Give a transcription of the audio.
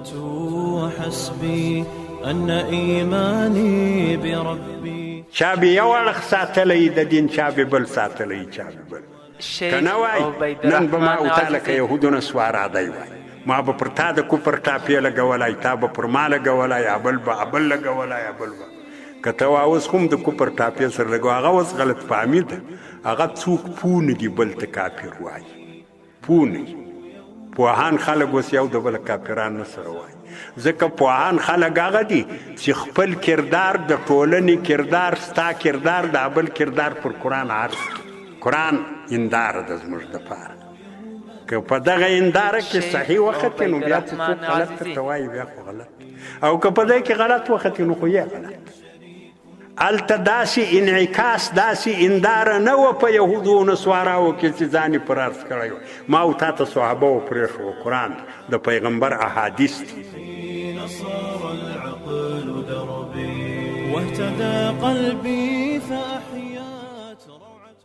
قلت حسبي أن إيماني بربي. چا به یو اړخ ساتلی د دین، چا به بل ساتلی، چا به بل. که نه وای نن به ما او تا لکه یهودو نسوارا دی وای، ما به پر تا د کفر ټاپې لګولی، تا به پر ما لګولی، یا بل به بل لګولی، یا بل به. که ته اوس هم د کفر ټاپې سره لګو، هغه اوس غلط فهمي ده. هغه څوک پوه نه دي بل ته کافر وایي، پوه نه دي. پوهان خلک اوس یو د بله کافران نه سره وایي، ځکه پوهان خلک هغه دي چې خپل کردار د ټولنې کردار، ستا کردار د بل کردار پر قرآن عرض کړي. قرآن هنداره ده زموږ دپاره. که په دغه هنداره کې صحیح وختې نو بیا چې څوک غلط درته وایي بیا خو غلط، او که په دی کې غلط وختې نو خو یې غلط. هلته داسې انعکاس، داسې هنداره نه وه په یهودو و نسواراو کې چې ځان یې پر عرض کړی وی. ما او تا ته صحابه و پرېښو، قرآن د پیغمبر احادیث دي. واهتدى قلبي فأحيات روعة